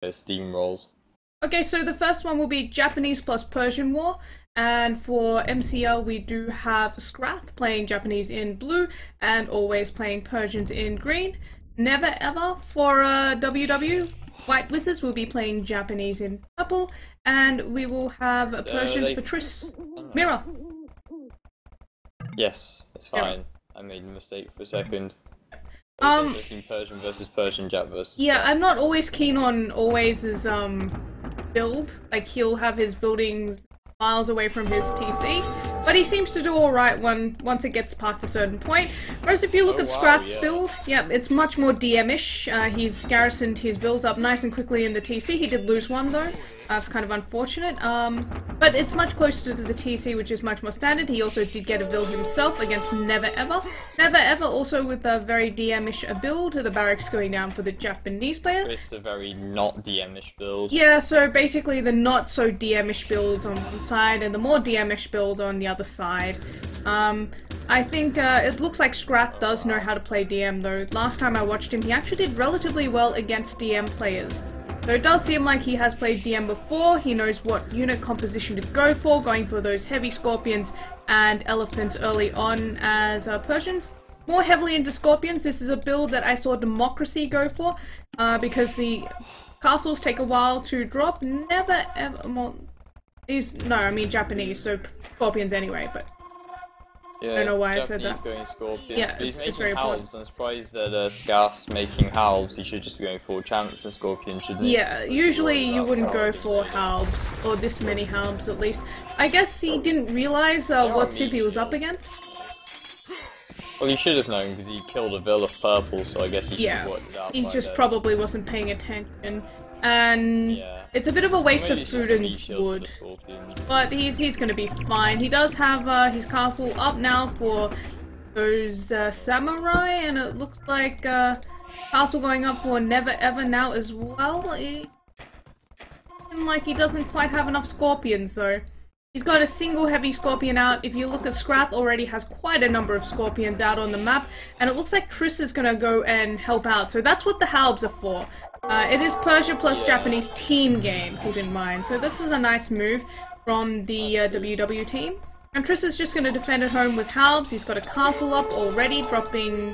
steamrolls. Okay, so the first one will be Japanese plus Persian War. And for MCL, we do have Scrath playing Japanese in blue and always playing Persians in green. Never ever for WW. White Wizards will be playing Japanese in purple. And we will have Persians for Triss. Mirror. Yes, it's fine. I made a mistake for a second. Interesting Persian versus Persian, Jap versus yeah, Jap. I'm not always keen on Always' build. Like, he'll have his buildings miles away from his TC, but he seems to do alright once it gets past a certain point. Whereas if you look at Scrath's build, yep, it's much more DM-ish. He's garrisoned his builds up nice and quickly in the TC. He did lose one though. That's kind of unfortunate. But it's much closer to the TC, which is much more standard. He also did get a build himself against Never Ever. Never Ever also with a very DM-ish build, the barracks going down for the Japanese player. It's a very not DM-ish build. Yeah, so basically the not so DM-ish builds on one side and the more DM-ish build on the other side. I think it looks like Scrath does know how to play DM though. Last time I watched him, he actually did relatively well against DM players. So it does seem like he has played DM before, he knows what unit composition to go for, going for those heavy scorpions and elephants early on as Persians. More heavily into scorpions, this is a build that I saw Democracy go for, because the castles take a while to drop. Never ever, well, I mean Japanese, so scorpions anyway, but yeah, I don't know why Japanese I said that. Going scorpions. Yeah, but he's it's making very halves. I'm surprised that Scarf's making halves. He should just be going for champs and scorpions, shouldn't he? Yeah, usually you wouldn't go for halves, or this many halves at least. I guess he didn't realize what civ he was up against. Well, he should have known because he killed a Vil of purple, so I guess he should have worked it out. He just probably wasn't paying attention. And it's a bit of a waste of food and wood, but he's gonna be fine. He does have his castle up now for those samurai, and it looks like castle going up for Never Ever now as well. Like he doesn't quite have enough scorpions though. He's got a single heavy scorpion out. If you look at Scrath, already has quite a number of scorpions out on the map, and it looks like Triss is gonna go and help out. So that's what the halves are for. It is Persia plus Japanese team game, keep in mind. So this is a nice move from the WW team. And Triss is just gonna defend at home with halves. He's got a castle up already, dropping...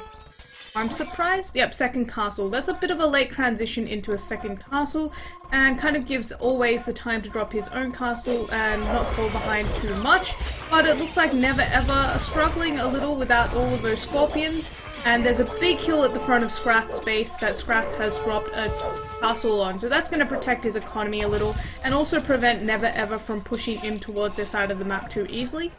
I'm surprised? Yep, second castle. There's a bit of a late transition into a second castle, and kind of gives Always the time to drop his own castle and not fall behind too much. But it looks like Never Ever struggling a little without all of those scorpions, and there's a big hill at the front of Scrath's base that Scrath has dropped a castle on, so that's going to protect his economy a little, and also prevent Never Ever from pushing in towards their side of the map too easily.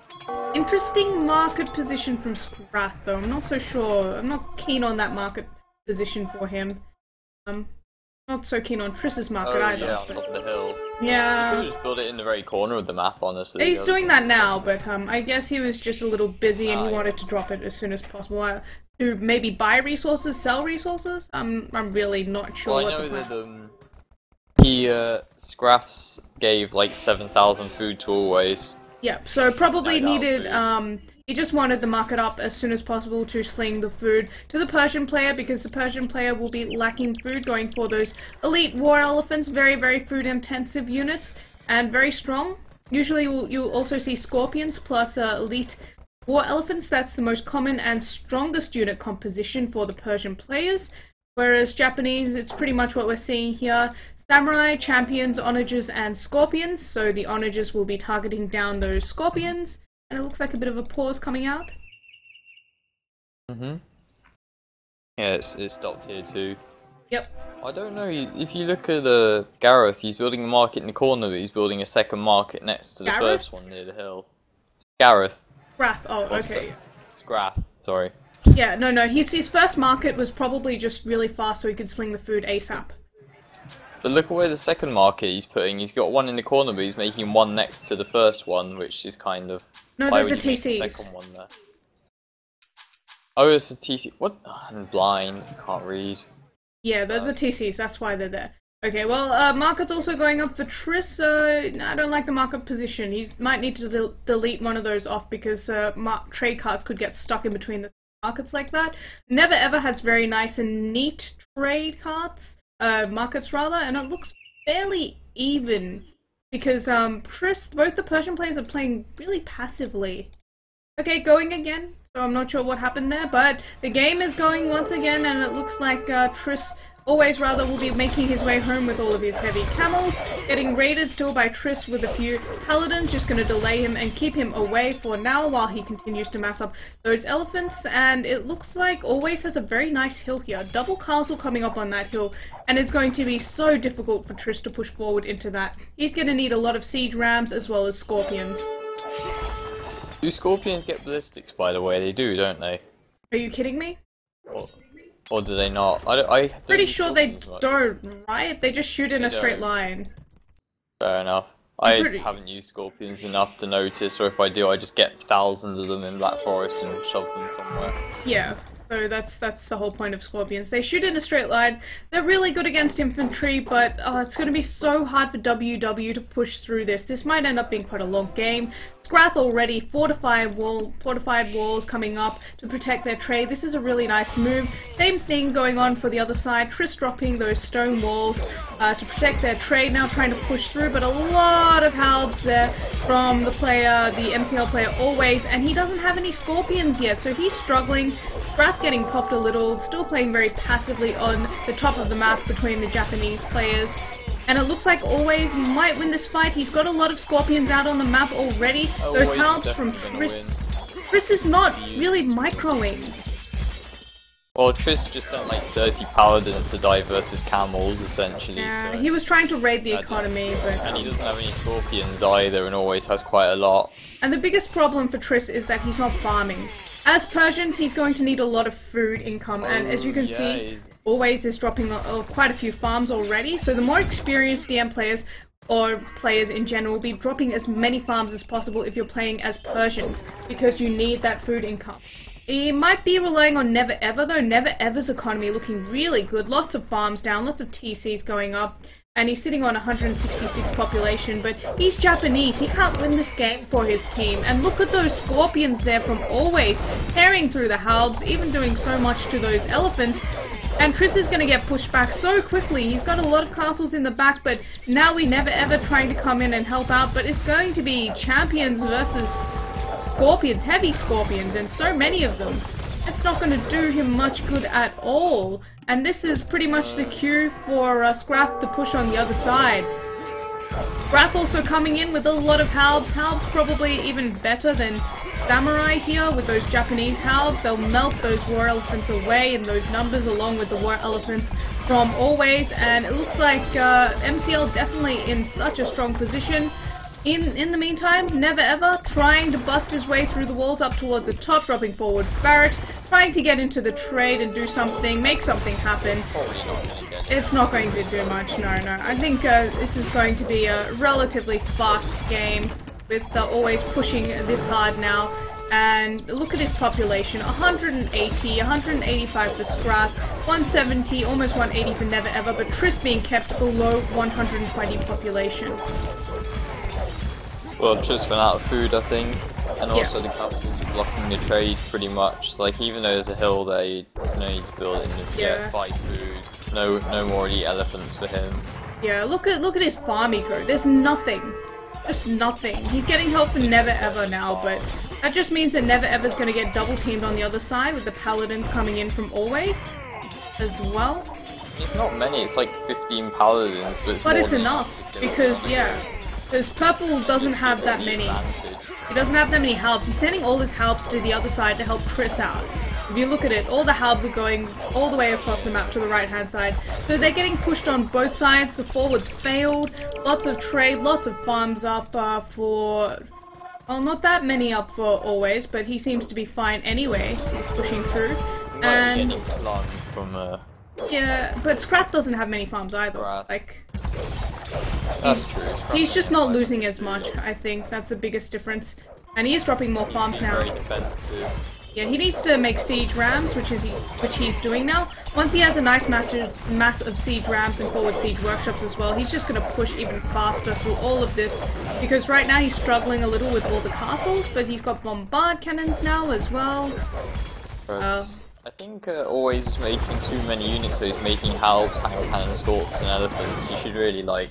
Interesting market position from Scrath though, I'm not so sure. I'm not keen on that market position for him. Not so keen on Triss's market either. Yeah, on top of the hill. Yeah. You could just build it in the very corner of the map, honestly. He's doing that now, but I guess he was just a little busy and he wanted to drop it as soon as possible. To maybe buy resources, sell resources? I'm really not sure what the plan. Well, Scraths gave like 7,000 food to Always. Yeah, so probably needed, he just wanted the market up as soon as possible to sling the food to the Persian player, because the Persian player will be lacking food, going for those elite war elephants, very, very food intensive units, and very strong. Usually you'll also see scorpions plus elite war elephants. That's the most common and strongest unit composition for the Persian players, whereas Japanese, it's pretty much what we're seeing here. Samurai, champions, onagers, and scorpions. So the onagers will be targeting down those scorpions, and it looks like a bit of a pause coming out. Yeah, it's stopped here too. Yep. I don't know, if you look at Gareth, he's building a market in the corner, but he's building a second market next to the first one near the hill. Gareth. Scrath, oh, okay. Scrath, sorry. Yeah, no, his first market was probably just really fast so he could sling the food ASAP. But look at where the second market he's putting. He's got one in the corner, but he's making one next to the first one, which is kind of... No, why those are would you make the TCs. second one there? Oh, it's a TC. What? I'm blind. I can't read. Yeah, those are TCs. That's why they're there. Okay, well, market's also going up for Triss. I don't like the market position. He might need to delete one of those off, because trade cards could get stuck in between the markets like that. Never Ever has very nice and neat trade cards. markets rather, and it looks fairly even because both the Persian players are playing really passively. Okay, going again. So I'm not sure what happened there, but the game is going once again, and it looks like Always will be making his way home with all of his heavy camels, getting raided still by Triss with a few paladins, just going to delay him and keep him away for now while he continues to mass up those elephants. And it looks like Always has a very nice hill here, double castle coming up on that hill, and it's going to be so difficult for Triss to push forward into that. He's going to need a lot of siege rams as well as scorpions. Do scorpions get ballistics, by the way? They do, don't they? Are you kidding me? Or do they not? I'm pretty sure they don't, right? They just shoot in a straight line. Fair enough. I haven't used scorpions enough to notice, or if I do, I just get thousands of them in Black Forest and shove them somewhere. Yeah, so that's the whole point of scorpions. They shoot in a straight line. They're really good against infantry, but it's going to be so hard for WW to push through this. This might end up being quite a long game. Scrath already fortified walls coming up to protect their trade. This is a really nice move. Same thing going on for the other side. Triss dropping those stone walls to protect their trade, now trying to push through, but a lot of halbs there from the MCL player Always, and he doesn't have any scorpions yet, so he's struggling. Scrath getting popped a little, still playing very passively on the top of the map between the Japanese players. And it looks like Always might win this fight. He's got a lot of scorpions out on the map already. Those halbs from Triss. Triss is not really microing. Well, Triss just sent like 30 paladins to die versus camels, essentially. Yeah, so he was trying to raid the economy, but... And he doesn't have any scorpions either, and Always has quite a lot. And the biggest problem for Triss is that he's not farming. As Persians, he's going to need a lot of food income, and as you can see, Always is dropping quite a few farms already, so the more experienced DM players, or players in general, will be dropping as many farms as possible if you're playing as Persians, because you need that food income. He might be relying on Never Ever, though. Never Ever's economy looking really good, lots of farms down, lots of TCs going up. And he's sitting on 166 population, but he's Japanese. He can't win this game for his team. And look at those scorpions there from Always, tearing through the halbs, even doing so much to those elephants. And Triss is going to get pushed back so quickly. He's got a lot of castles in the back, but now we Never Ever trying to come in and help out. But it's going to be champions versus scorpions, heavy scorpions, and so many of them. It's not going to do him much good at all. And this is pretty much the cue for Scrath to push on the other side. Scrath also coming in with a lot of halbs. Halbs probably even better than Samurai here with those Japanese halbs. They'll melt those war elephants away in those numbers along with the war elephants from Always. And it looks like MCL definitely in such a strong position. In the meantime, Never Ever trying to bust his way through the walls up towards the top, dropping forward barracks, trying to get into the trade and do something, make something happen. It's not going to do much, no. I think this is going to be a relatively fast game with Always pushing this hard now. And look at his population, 180, 185 for Scrath, 170, almost 180 for Never Ever, but Triss being kept below 120 population. Well, Triss went out of food, I think, and also the castles are blocking the trade pretty much. Like, even though there's a hill there, you just need to build it and fight food. No more elite elephants for him. Yeah, look at his farm eco. There's nothing. Just nothing. He's getting help from Never Ever now, but that just means that Never Ever's going to get double teamed on the other side with the paladins coming in from Always as well. It's not many. It's like 15 paladins, but it's enough because because Purple doesn't have that many. He doesn't have that many halbs. He's sending all his halbs to the other side to help Triss out. If you look at it, all the halbs are going all the way across the map to the right-hand side. So they're getting pushed on both sides. The forwards failed. Lots of trade, lots of farms up for... Well, not that many up for Always, but he seems to be fine anyway. He's pushing through. And... getting slung from yeah, but Scrath doesn't have many farms either. Like... That's true. He's just not losing as much, I think. That's the biggest difference. And he is dropping more farms now. Very defensive. Yeah, he needs to make siege rams, which he's doing now. Once he has a nice mass of siege rams and forward siege workshops as well, he's just going to push even faster through all of this. Because right now he's struggling a little with all the castles, but he's got bombard cannons now as well. I think always is making too many units, so he's making halbs, hand cannon, scorps, and elephants. You should really like.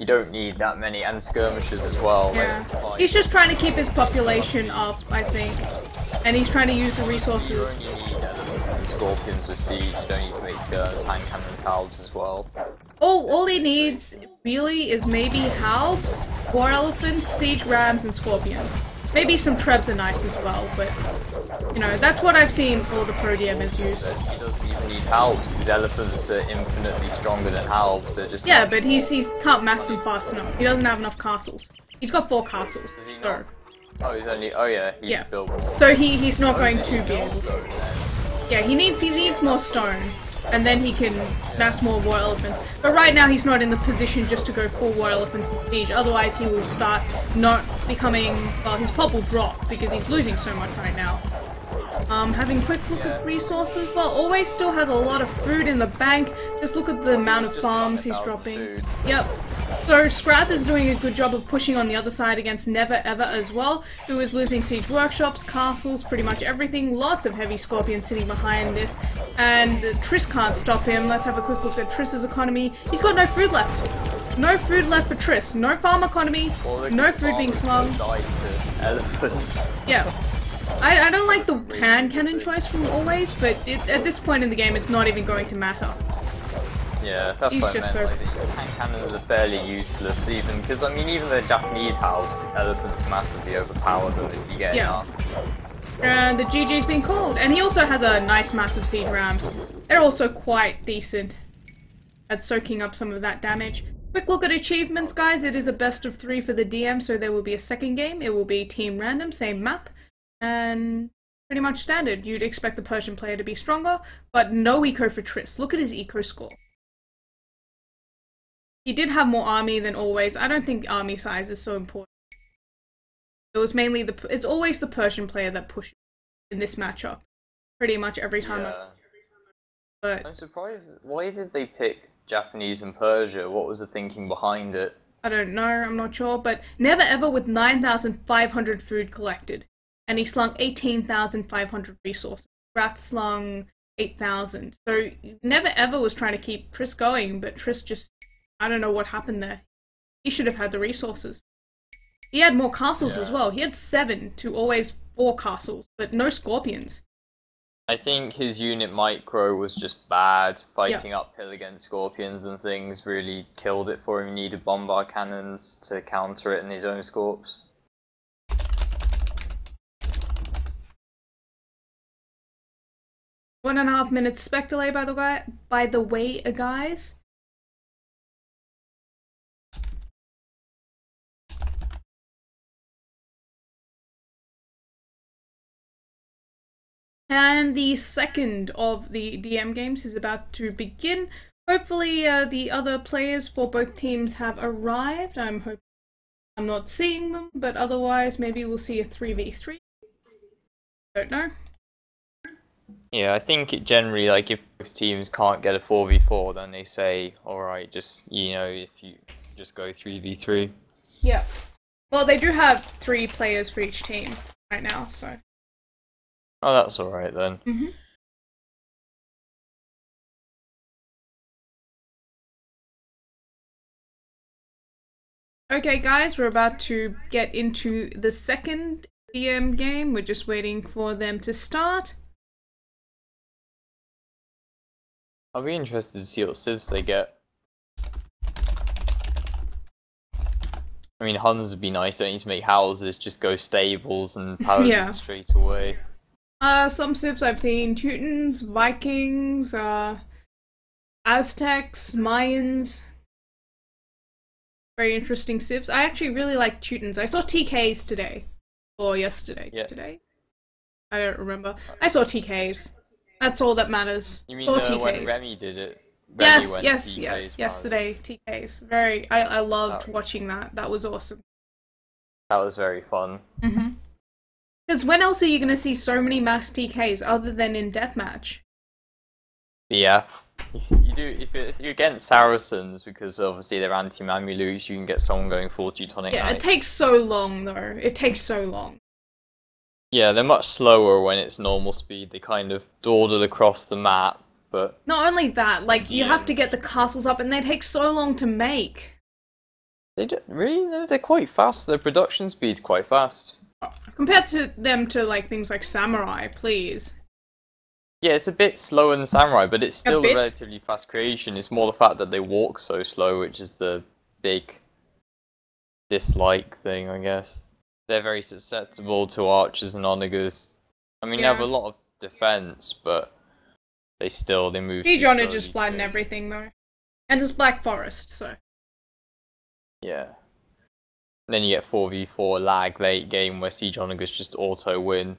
You don't need that many, and skirmishers as well. Yeah. Like, He's just trying to keep his population up, I think. And he's trying to use the resources. You only need elephants and scorpions with siege. You don't need to make skirms, hand cannons, halbs as well. All he needs, really, is maybe halbs, war elephants, siege rams, and scorpions. Maybe some trebs are nice as well, but, you know, that's what I've seen all the pro DMers use. He doesn't even need halbs. His elephants are infinitely stronger than halbs. They're just yeah, but he can't mass them fast enough. He doesn't have enough castles. He's got 4 castles. Does he not? Oh, he's only. Oh yeah, he should build more. So he's not going to be able to. Yeah, he needs more stone, and then he can mass more war elephants. But right now he's not in the position just to go full war elephants in siege. Otherwise he will start not becoming. Well, his pop will drop because he's losing so much right now. Having a quick look at resources. Well, always still has a lot of food in the bank. Just look at the amount of farms he's dropping. Yep. So Rgeadn is doing a good job of pushing on the other side against Never Ever as well, who is losing siege workshops, castles, pretty much everything. Lots of heavy scorpions sitting behind this, and Triss can't stop him. Let's have a quick look at Triss's economy. He's got no food left. No food left for Triss. No farm economy. No food being slung. Elephants. Yeah. I don't like the hand cannon choice from Always, but at this point in the game it's not even going to matter. Yeah, that's what I meant. Like, hand cannons are fairly useless, even because I mean, even the Japanese halbs, elephants massively overpower them if you get enough. And the GG's been called, and he also has a nice massive siege rams. They're also quite decent at soaking up some of that damage. Quick look at achievements, guys. It is a best of 3 for the DM, so there will be a second game. It will be team random, same map, and pretty much standard. You'd expect the Persian player to be stronger, but no eco for Triss. Look at his eco score. He did have more army than Always. I don't think army size is so important. It was mainly it's always the Persian player that pushes in this matchup. Pretty much every time. Yeah. But I'm surprised. Why did they pick Japanese and Persia? What was the thinking behind it? I don't know. I'm not sure. But Never Ever with 9,500 food collected. And he slung 18,500 resources. Wrath slung 8,000. So Never Ever was trying to keep Triss going, but Triss just... I don't know what happened there. He should have had the resources. He had more castles as well. He had 7 to Always 4 castles, but no scorpions. I think his unit micro was just bad. Fighting uphill against scorpions and things really killed it for him. He needed bombard cannons to counter it in his own scorps. One and a half minutes spec delay by the way, guys. And the second of the DM games is about to begin. Hopefully the other players for both teams have arrived. I'm not seeing them, but otherwise maybe we'll see a 3v3. Don't know. Yeah, I think it generally, like, if both teams can't get a 4v4, then they say, alright, just, you know, if you just go 3v3. Yeah. Well, they do have 3 players for each team right now, so... Oh, that's alright then. Mm-hmm. Okay guys, we're about to get into the second DM game. We're just waiting for them to start. I'll be interested to see what civs they get. I mean, Huns would be nice, don't need to make houses, just go stables and paladins straight away. Some civs I've seen, Teutons, Vikings, Aztecs, Mayans. Very interesting civs. I actually really like Teutons. I saw TKs today. Or yesterday. Yeah. Today? I don't remember. I saw TKs. That's all that matters. You mean when Remy did it? Yes, yesterday, TKs. I loved watching that. That was awesome. That was very fun. Mm-hmm. Because when else are you going to see so many mass TKs other than in Death Match? Yeah. You do, if you're against Saracens, because obviously they're anti-Mamluks, you can get someone going full Teutonic Knights. It takes so long though. It takes so long. Yeah, they're much slower when it's normal speed. They kind of dawdle across the map, but... Not only that, like, you have to get the castles up, and they take so long to make. They don't... Really? No, they're quite fast. Their production speed's quite fast. Compared to them to, like, things like Samurai, please. Yeah, it's a bit slower than Samurai, but it's still a relatively fast creation. It's more the fact that they walk so slow, which is the big dislike thing, I guess. They're very susceptible to archers and onagers. I mean, they have a lot of defense, but they move. Siege onagers flatten everything, though. And it's Black Forest, so. Yeah. And then you get 4v4 lag late game where Siege onagers just auto win.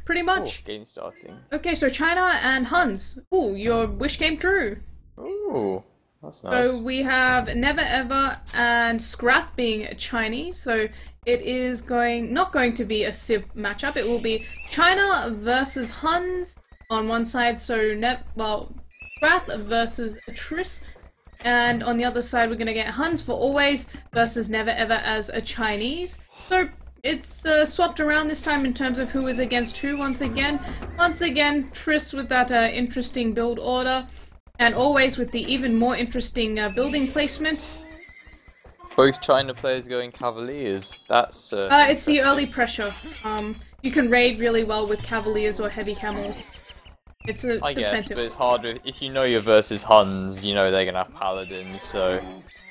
Pretty much. Oh, game starting. Okay, so China and Huns. Ooh, your wish came true. Ooh, that's nice. So we have Never Ever and Scrath being Chinese, so it is not going to be a Civ matchup. It will be China versus Huns on one side, so Scrath versus Triss, and on the other side we're going to get Huns for Always versus Never Ever as a Chinese. So it's swapped around this time in terms of who is against who once again. Once again, Triss with that interesting build order, and Always with the even more interesting building placement. Both China players going Cavaliers. That's it's the early pressure. You can raid really well with Cavaliers or heavy camels. It's a I defensive. guess, but it's harder if you know you're versus Huns. You know they're gonna have paladins, so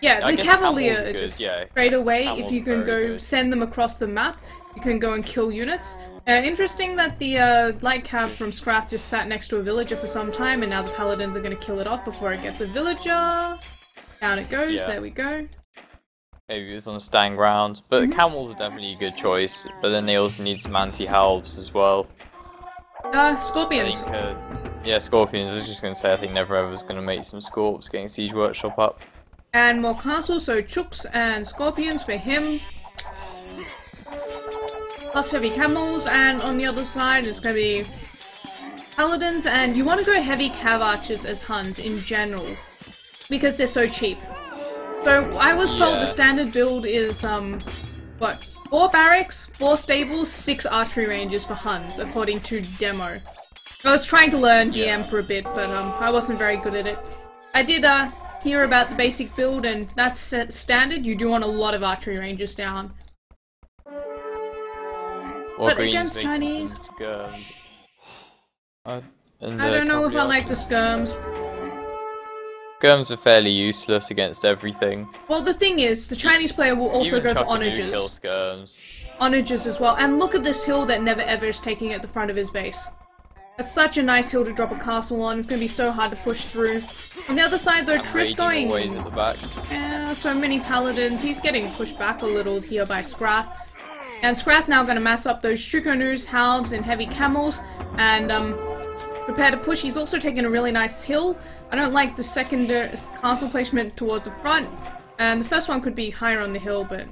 yeah, the Cavalier good, just straight away. If you can go send them across the map, you can go and kill units. Interesting that the light cab from Scrath just sat next to a villager for some time, and now the paladins are gonna kill it off before it gets a villager. Down it goes. Yeah. There we go. Maybe it was on a stand ground, but camels are definitely a good choice. But then they also need some anti-halbs as well. Scorpions. I think, yeah, Scorpions. I was just going to say, I think Never Ever is going to make some Scorps, getting Siege Workshop up. And more castles, so Chooks and Scorpions for him. Plus heavy camels, and on the other side it's going to be paladins, and you want to go heavy cav archers as Huns in general, because they're so cheap. So I was told the standard build is, 4 barracks, 4 stables, 6 archery ranges for Huns, according to demo. I was trying to learn DM for a bit, but I wasn't very good at it. I did hear about the basic build, and that's standard. You do want a lot of archery ranges down. Or but against Chinese, skirms. I don't know if I like the skirms. Skirms are fairly useless against everything. Well, the thing is, the Chinese player will also go for onagers. Kill skirms. Onagers as well. And look at this hill that Never Ever is taking at the front of his base. That's such a nice hill to drop a castle on. It's going to be so hard to push through. On the other side, though, Triss going... always at the back. Yeah, so many paladins. He's getting pushed back a little here by Scrath. And Scrath now going to mass up those Chukonus, Halbs, and heavy camels. And, prepare to push. He's also taking a really nice hill. I don't like the second castle placement towards the front. And the first one could be higher on the hill, but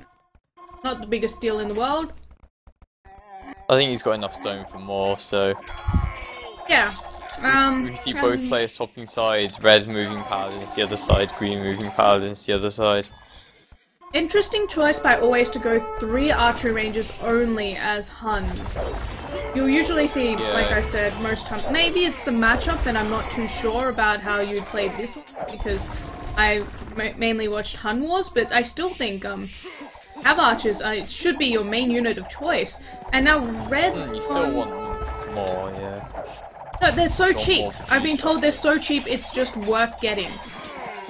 not the biggest deal in the world. I think he's got enough stone for more, so... Yeah. We see both players swapping sides, red moving paladins the other side, green moving paladins the other side. Interesting choice by Always to go 3 archery ranges only as Huns. You'll usually see, like I said, most times. Maybe it's the matchup, and I'm not too sure about how you'd play this one, because I mainly watched Hun Wars, but I still think Cav Archers should be your main unit of choice. And now Reds... you still want more, yeah. No, they're so cheap. I've been told they're so cheap, it's just worth getting.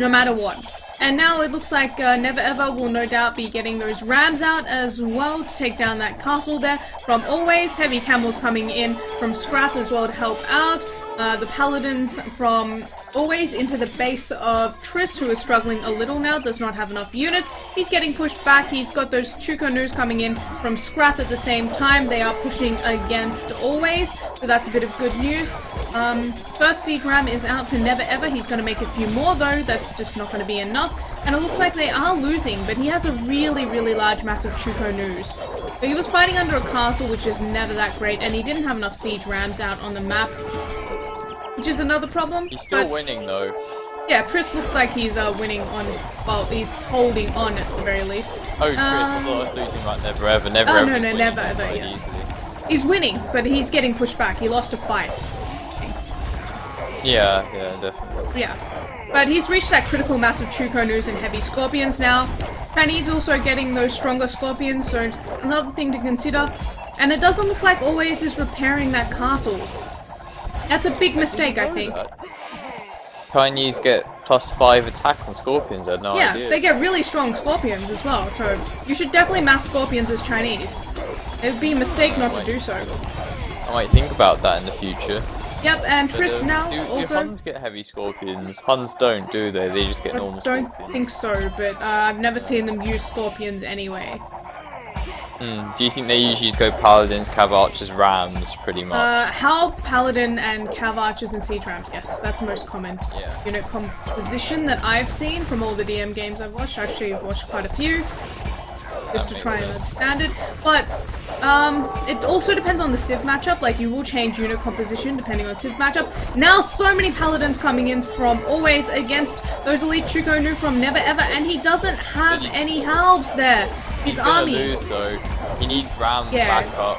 No matter what. And now it looks like Never Ever will no doubt be getting those rams out as well to take down that castle there. From Always, heavy camels coming in from Scrath as well to help out. The paladins from Always into the base of Triss, who is struggling a little now, does not have enough units. He's getting pushed back. He's got those Chukonus coming in from Scrath at the same time. They are pushing against Always, so that's a bit of good news. First siege ram is out for Never Ever. He's going to make a few more though. That's just not going to be enough. And it looks like they are losing, but he has a really, really large mass of Chukonus. But he was fighting under a castle, which is never that great, and he didn't have enough siege rams out on the map, which is another problem. He's still winning though. Yeah, Triss looks like he's winning on, well, he's holding on at the very least. Oh, Triss, I thought I was losing like Never Ever. Never Ever. No, Never Ever, yes. He's winning, but he's getting pushed back. He lost a fight. Yeah, definitely. Yeah. But he's reached that critical mass of Chukonus and heavy scorpions now. Chinese also getting those stronger scorpions, so another thing to consider. And it doesn't look like Always is repairing that castle. That's a big mistake, I think. Chinese get +5 attack on scorpions, I had no idea. Yeah, they get really strong scorpions as well, so you should definitely mass scorpions as Chinese. It would be a mistake not to do so. I might think about that in the future. Yep, and Triss now also... Do Huns get heavy scorpions? Huns don't, do they? They just get normal scorpions. I don't think so, but I've never seen them use scorpions anyway. Do you think they usually just go Paladins, Cav Archers, Rams, pretty much? How Paladin and Cav Archers and Siege Rams, yes, that's the most common unit composition that I've seen from all the DM games I've watched. Actually, I've watched quite a few, just to try and understand it. But it also depends on the Civ matchup. Like, you will change unit composition depending on Civ matchup. Now, so many Paladins coming in from Always against those elite Chukonu from Never Ever, and he doesn't have any halbs there. His army. He's gonna lose, though. He needs Ram back up.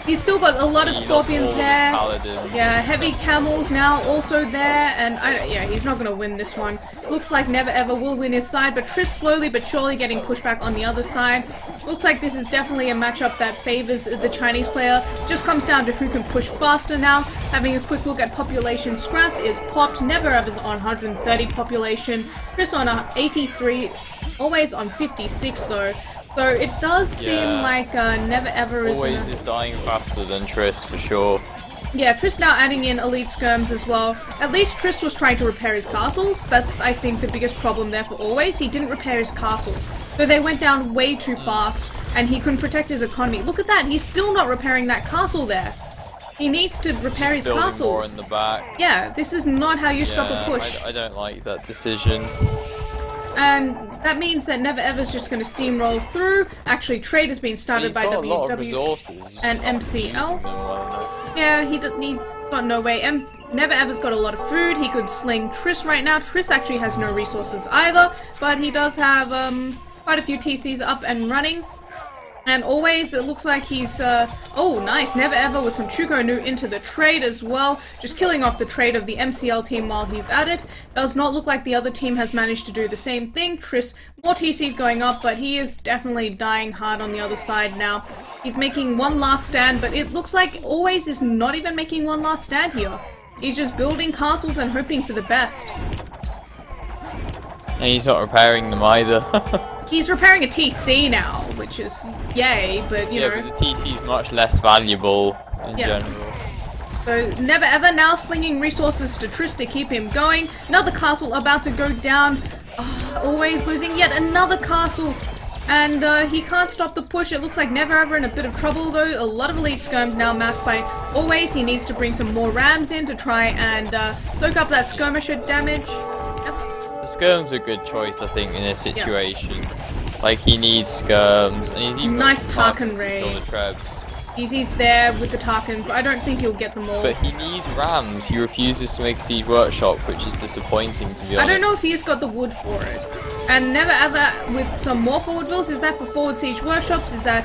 He's still got a lot of scorpions there. Paladins. Yeah, heavy camels now also there, and yeah, he's not gonna win this one. Looks like Never Ever will win his side, but Triss slowly but surely getting pushed back on the other side. Looks like this is definitely a matchup that favors the Chinese player. Just comes down to who can push faster now. Having a quick look at population, Scrath is popped. Never Ever's on 130 population. Triss on 83, Always on 56 though. So it does seem like Never Ever is... Always is dying faster than Triss, for sure. Yeah, Triss now adding in elite skirms as well. At least Triss was trying to repair his castles. That's, I think, the biggest problem there for Always. He didn't repair his castles. So they went down way too fast, and he couldn't protect his economy. Look at that, he's still not repairing that castle there. He needs to repair his castles. More in the back. Yeah, this is not how you stop a push. I don't like that decision. And that means that Never Ever's just going to steamroll through. Actually, trade has been started by WW and MCL. Yeah, he's got no way. Never Ever's got a lot of food. He could sling Triss right now. Triss actually has no resources either, but he does have quite a few TCs up and running. And Always, it looks like he's, oh nice, Never Ever with some Chukonu into the trade as well, just killing off the trade of the MCL team while he's at it. Does not look like the other team has managed to do the same thing. Triss, more TCs going up, but he is definitely dying hard on the other side now. He's making one last stand, but it looks like Always is not even making one last stand here. He's just building castles and hoping for the best. And he's not repairing them either. He's repairing a TC now, which is yay, but you know... Yeah, but the TC is much less valuable in general. So Never Ever now slinging resources to Triss to keep him going. Another castle about to go down. Always losing yet another castle. And he can't stop the push. It looks like Never Ever in a bit of trouble though. A lot of elite skirms now masked by Always. He needs to bring some more rams in to try and soak up that skirmisher damage. The skirms are a good choice, I think, in this situation. Like, he needs skirms, and he's even nice Tarkin raid. To kill the Trebs. He's there with the Tarkin, but I don't think he'll get them all. But he needs rams. He refuses to make a siege workshop, which is disappointing, to be honest. I don't know if he's got the wood for it. And Never Ever with some more forward builds. Is that for forward siege workshops? Is that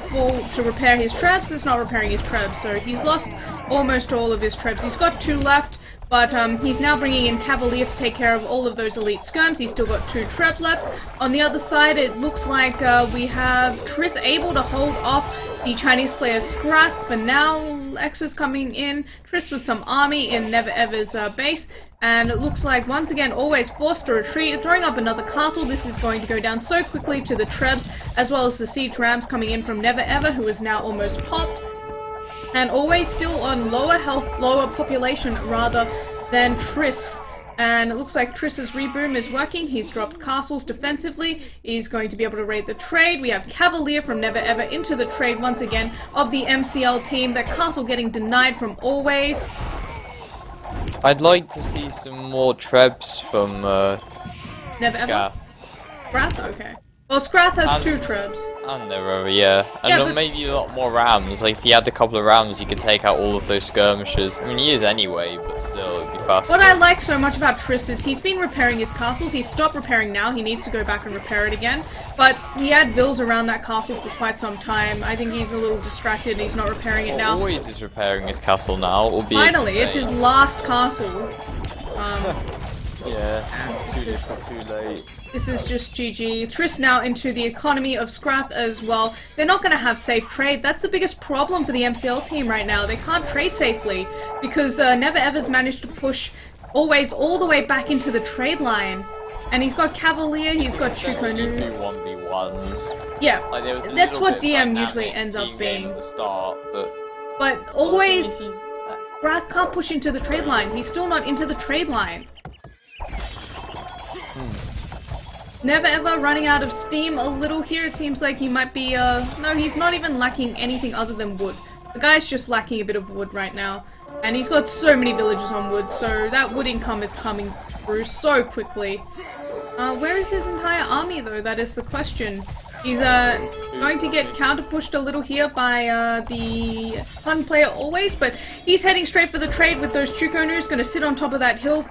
for to repair his Trebs? It's not repairing his Trebs, so he's lost almost all of his Trebs. He's got 2 left. But he's now bringing in Cavalier to take care of all of those elite skirms. He's still got 2 Trebs left. On the other side, it looks like we have Triss able to hold off the Chinese player Scrath for now. X is coming in. Triss with some army in Never Ever's base. And it looks like, once again, Always forced to retreat, throwing up another castle. This is going to go down so quickly to the Trebs, as well as the siege rams coming in from Never Ever, who is now almost popped. And Always still on lower health, lower population rather than Triss. And it looks like Triss's reboom is working. He's dropped castles defensively. He's going to be able to raid the trade. We have Cavalier from Never Ever into the trade once again of the MCL team. That castle getting denied from Always. I'd like to see some more Trebs from Never Ever? Wrath? Okay. Well, Scrath has 2 trebs. And they're over, yeah. And Yeah, but maybe a lot more rams. Like, if he had a couple of rams, he could take out all of those skirmishers. I mean, he is anyway, but still, it'd be faster. What I like so much about Triss is he's been repairing his castles. He's stopped repairing now. He needs to go back and repair it again. But he had vills around that castle for quite some time. I think he's a little distracted and he's not repairing it now. Always is repairing his castle now. Finally, it's his last castle. Yeah, too late. This is just GG. Triss now into the economy of Scrath as well. They're not going to have safe trade. That's the biggest problem for the MCL team right now. They can't trade safely because Never Ever's managed to push Always all the way back into the trade line. And he's got Cavalier, he's got Chukonu. 1v1s. Yeah, like, that's what DM usually ends up being. At the start, but always, Scrath can't push into the trade line. He's still not into the trade line. Never Ever running out of steam a little here. It seems like he might be, no, he's not even lacking anything other than wood. The guy's just lacking a bit of wood right now. And he's got so many villages on wood, so that wood income is coming through so quickly. Where is his entire army though? That is the question. He's, going to get counter-pushed a little here by, the Hun player Always, but he's heading straight for the trade with those Chukonus, gonna sit on top of that hill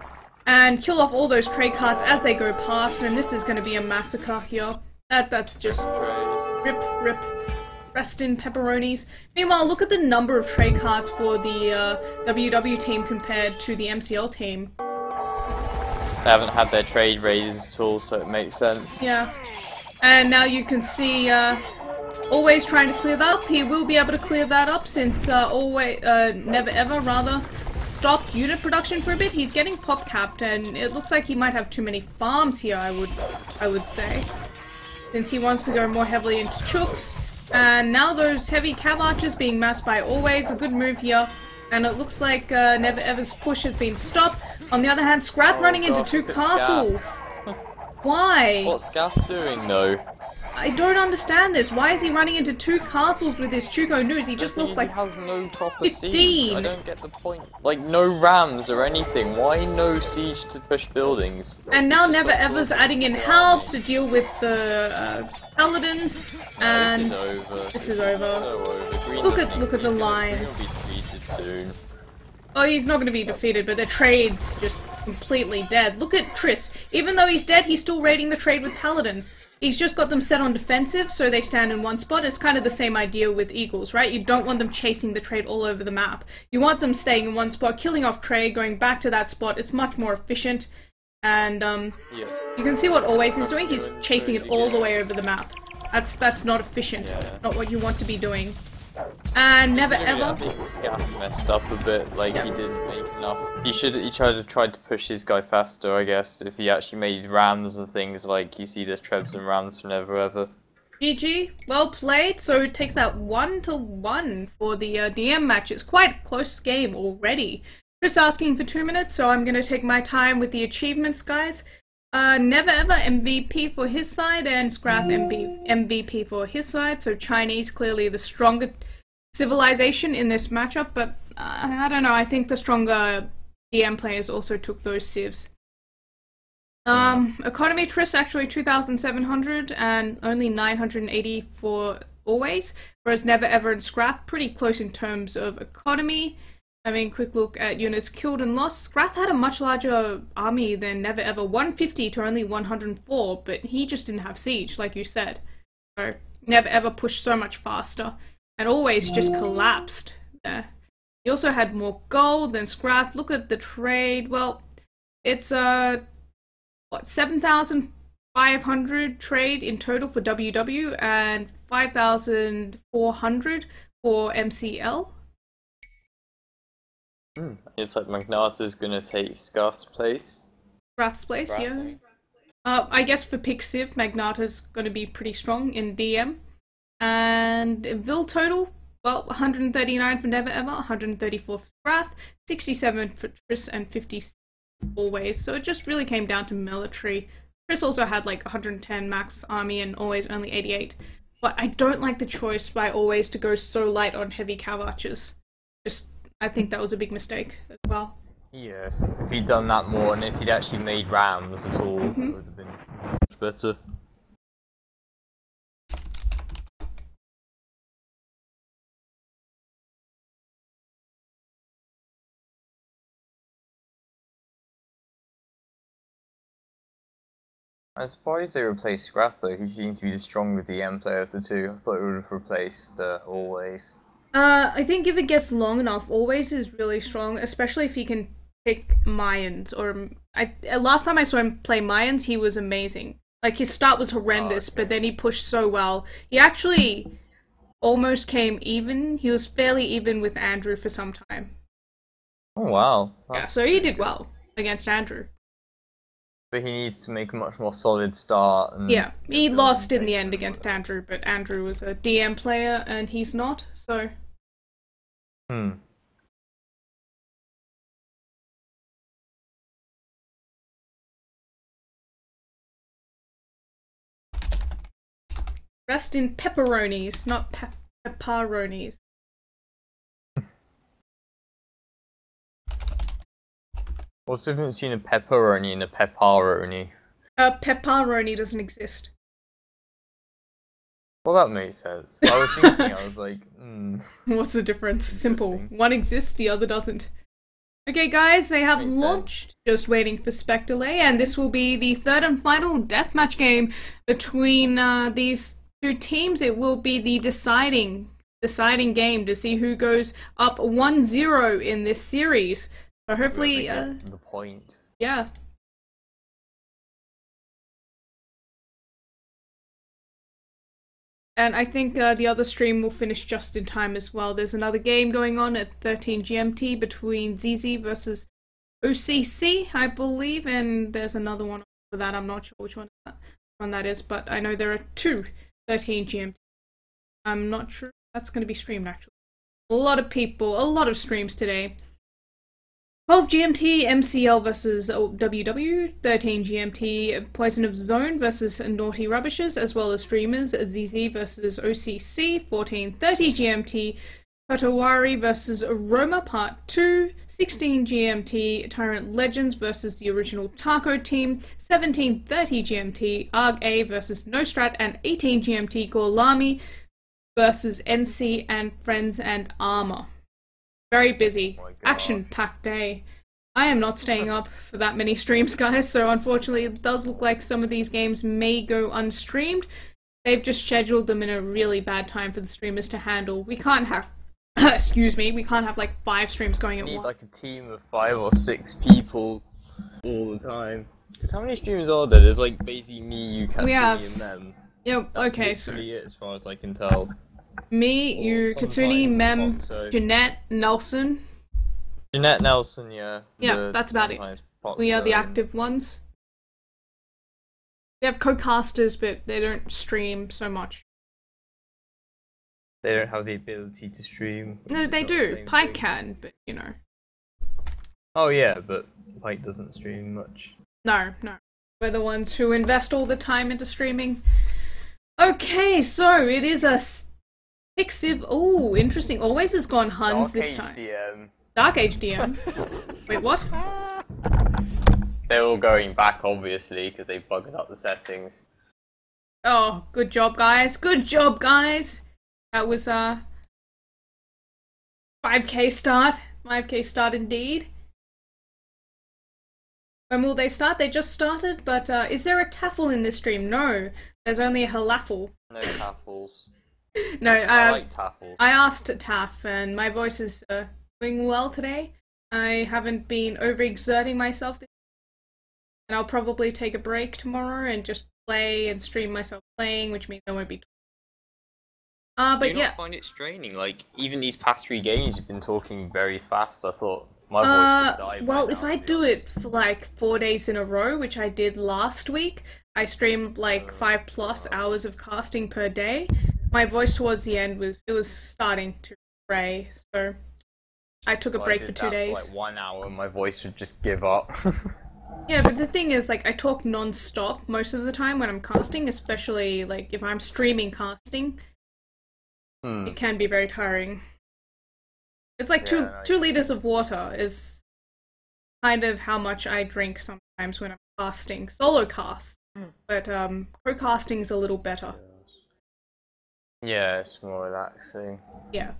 and kill off all those trade carts as they go past, and this is gonna be a massacre here. That's just rip. Rest in pepperonis. Meanwhile, look at the number of trade cards for the WW team compared to the MCL team. They haven't had their trade raised at all, so it makes sense. Yeah. And now you can see Always trying to clear that up. He will be able to clear that up since Never Ever rather stopped unit production for a bit. He's getting pop capped, and it looks like he might have too many farms here, I would say. Since he wants to go more heavily into chooks. And now those heavy cav archers being massed by Always, a good move here. And it looks like Never Ever's push has been stopped. On the other hand, Scrath running into 2 castles. Why? What's Scaff doing though? I don't understand this. Why is he running into 2 castles with his Chukonus? He just looks like he has no proper 15. siege. I don't get the point. Like, no rams or anything. Why no siege to push buildings? And now Never Ever's adding in halves to deal with the paladins. And this is over. So over. Look at the line. Green will be defeated soon. Oh, he's not going to be defeated, but the trade's just completely dead. Look at Triss. Even though he's dead, he's still raiding the trade with paladins. He's just got them set on defensive, so they stand in one spot. It's kind of the same idea with Eagles, right? You don't want them chasing the trade all over the map. You want them staying in one spot, killing off trade, going back to that spot. It's much more efficient. And, you can see what Always is doing. He's chasing it all the way over the map. That's not efficient. Yeah. Not what you want to be doing. And Never Ever. I think Scaff messed up a bit, like he didn't make enough. He tried to push his guy faster, I guess, if he actually made rams and things like you see there's trebs and rams for Never Ever. GG, well played. So it takes that 1-1 for the DM match. It's quite a close game already. Just asking for 2 minutes, so I'm gonna take my time with the achievements, guys. Never Ever MVP for his side, and Scrath MVP for his side, so Chinese clearly the stronger civilization in this matchup, but I don't know, I think the stronger DM players also took those civs. Economy Triss actually 2,700 and only 980 for Always, whereas Never Ever and Scrath pretty close in terms of economy. Having a quick look at units killed and lost, Scrath had a much larger army than Never Ever, 150 to only 104, but he just didn't have siege, like you said. So Never Ever pushed so much faster, and Always just collapsed there. He also had more gold than Scrath. Look at the trade. Well, it's what, 7,500 trade in total for WW and 5,400 for MCL. It's like Magnata's gonna take Scaff's place. Scrath's place, yeah. I guess for pick Civ, Magnata's gonna be pretty strong in DM. And Vil total, well, 139 for Never Ever, 134 for Scrath, 67 for Triss, and 50 Always. So it just really came down to military. Triss also had like 110 max army and Always only 88. But I don't like the choice by Always to go so light on heavy cav archers. I think that was a big mistake as well. Yeah, if he'd done that more and if he'd actually made rams at all, it would have been much better. I'm surprised they replaced Scrath though. He seemed to be the stronger DM player of the two. I thought it would have replaced Always. I think if it gets long enough, Always is really strong, especially if he can pick Mayans. Or last time I saw him play Mayans, he was amazing. Like his start was horrendous, but then he pushed so well. He actually almost came even. He was fairly even with Andrew for some time. Oh wow! Yeah, so he did well against Andrew. But he needs to make a much more solid start. And yeah, he lost in the end against Andrew, but Andrew was a DM player and he's not, so... Rest in pepperonis, not pepperonis. What's the difference between a pepperoni and a pepperoni? Pepperoni doesn't exist. Well, that makes sense. I was thinking, I was like, What's the difference? Simple. One exists, the other doesn't. Okay, guys, they have launched. Just waiting for Spectre-Lay, and this will be the third and final deathmatch game between these two teams. It will be the deciding game to see who goes up 1-0 in this series. So hopefully, that's the point. Yeah. And I think the other stream will finish just in time as well. There's another game going on at 13 GMT between ZZ versus OCC, I believe, and there's another one for that. I'm not sure which one that is, but I know there are two 13 GMT. I'm not sure that's going to be streamed, actually. A lot of people, a lot of streams today. 12 GMT, MCL versus WW, 13 GMT, Poison of Zone versus Naughty Rubbishes, as well as streamers ZZ versus OCC, 14:30 GMT, Kotowari versus Roma Part 2, 16 GMT, TyRanT Legends versus the original Taco team, 17:30 GMT, Arg-A versus Nostrat, and 18 GMT, Gorlami versus NC and Friends and Armor. Very busy, action-packed day. I am not staying up for that many streams, guys, so unfortunately it does look like some of these games may go unstreamed. They've just scheduled them in a really bad time for the streamers to handle. We can't have, excuse me, we can't have like 5 streams going at once. We need like a team of 5 or 6 people all the time. Because how many streamers are there? There's like basically me, you, Katsuni, and them. Yep, okay, so... That's it as far as I can tell. Me, you, Katsuni, Mem, Jeanette, Nelson. Jeanette, Nelson, yeah. Yeah, that's about it. We are the active ones. We have co-casters, but they don't stream so much. They don't have the ability to stream. No, they do. Pike can, but you know. Oh yeah, but Pike doesn't stream much. No, no. We're the ones who invest all the time into streaming. Okay, so it is a... Pixiv, oh, interesting. Always has gone Huns this time. Dark Age DM. Wait, what? They're all going back, obviously, because they bugged up the settings. Oh, good job, guys. Good job, guys. That was 5k start. 5k start indeed. When will they start? They just started, but is there a taffel in this stream? No. There's only a halafel. No taffels. No, I like taffels. I asked Taff, and my voice is doing well today. I haven't been overexerting myself, and I'll probably take a break tomorrow and just play and stream myself playing, which means I won't be. But Do you not find it straining? Like even these past 3 games, you've been talking very fast. I thought my voice would die. Well, if I do it for like 4 days in a row, which I did last week, I streamed like 5+ hours of casting per day. My voice towards the end was starting to fray, so I took a break for 2 days. For like 1 hour, my voice would just give up. Yeah, but the thing is, like, I talk non-stop most of the time when I'm casting, especially like if I'm streaming casting. It can be very tiring. It's like two liters of water is kind of how much I drink sometimes when I'm casting. Solo cast, but co-casting is a little better. Yeah, it's more relaxing. Yeah.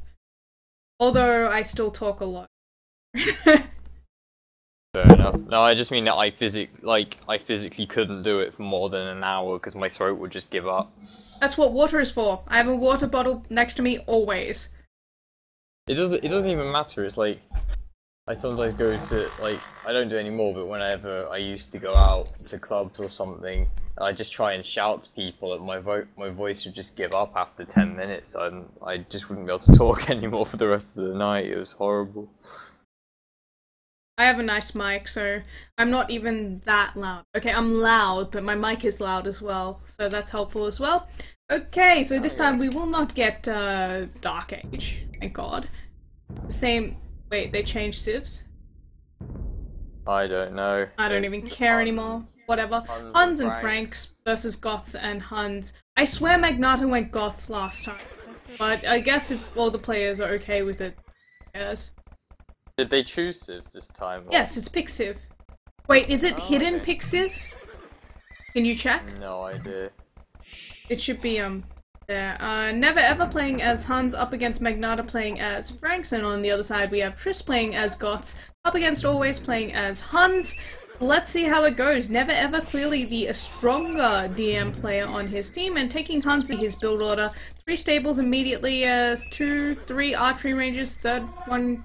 Although I still talk a lot. Fair enough. No, I just mean that I physically couldn't do it for more than an hour because my throat would just give up. That's what water is for. I have a water bottle next to me always. It doesn't even matter. It's like I sometimes go to I don't do it anymore, but whenever I used to go out to clubs or something, I just try and shout to people, and my voice would just give up after 10 minutes, and I just wouldn't be able to talk anymore for the rest of the night. It was horrible. I have a nice mic, so I'm not even that loud. Okay, I'm loud, but my mic is loud as well, so that's helpful as well. Okay, so this time we will not get Dark Age, thank God. Same. Wait, they changed civs? I don't know. I don't even care anymore. Whatever. Huns and Franks versus Goths and Huns. I swear Magnata went Goths last time, but I guess if all the players are okay with it, yes. Did they choose civs this time? Or? Yes, it's pick civ. Wait, is it hidden pick civ? Can you check? No idea. It should be there. Never Ever playing as Huns up against Magnata playing as Franks, and on the other side we have Triss playing as Goths up against Always playing as Huns. Let's see how it goes. Never Ever clearly the stronger DM player on his team, and taking Huns to his build order. 3 stables immediately as 2, 3 archery ranges, third one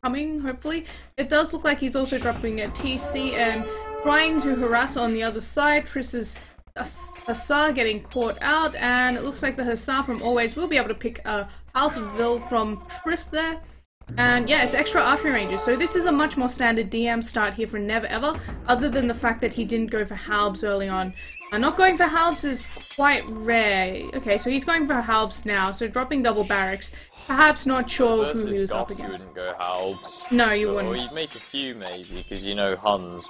coming, hopefully. It does look like he's also dropping a TC and trying to harass on the other side. Triss's Hussar getting caught out, and it looks like the Hussar from Always will be able to pick a House of Vil from Triss there. And yeah, it's extra archery ranges, so this is a much more standard DM start here for Never Ever, other than the fact that he didn't go for Halbs early on. Not going for Halbs is quite rare. Okay, so he's going for Halbs now, so dropping double barracks. Perhaps not sure who he was up against. You wouldn't go Halbs. No, you wouldn't. Or you'd make a few maybe, because you know Huns.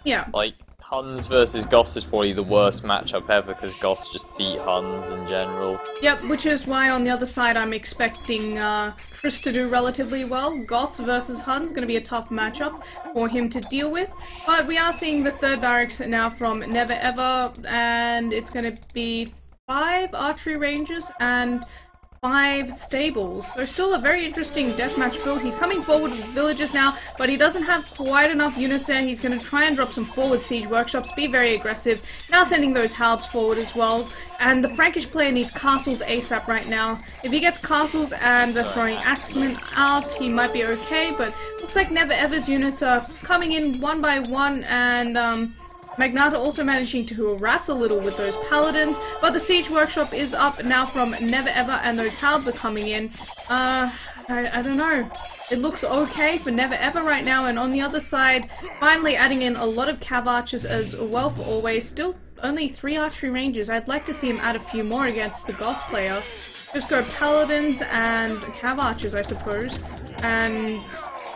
Yeah. Like, Huns versus Goths is probably the worst matchup ever, because Goths just beat Huns in general. Yep, which is why on the other side I'm expecting Triss to do relatively well. Goths versus Huns going to be a tough matchup for him to deal with. But we are seeing the third barracks now from Never Ever, and it's going to be 5 archery ranges and 5 stables. So still a very interesting deathmatch build. He's coming forward with villagers now, but he doesn't have quite enough units there. He's going to try and drop some forward siege workshops, be very aggressive. Now sending those Halbs forward as well. And the Frankish player needs castles ASAP right now. If he gets castles and throwing axemen out, he might be okay, but looks like Never Ever's units are coming in one by one, and Magnata also managing to harass a little with those paladins, but the siege workshop is up now from Never Ever, and those Halbs are coming in. I don't know. It looks okay for Never Ever right now, and on the other side, finally adding in a lot of cav archers as well for Always. Still only 3 archery ranges. I'd like to see him add a few more against the Goth player. Just go paladins and cav archers, I suppose. And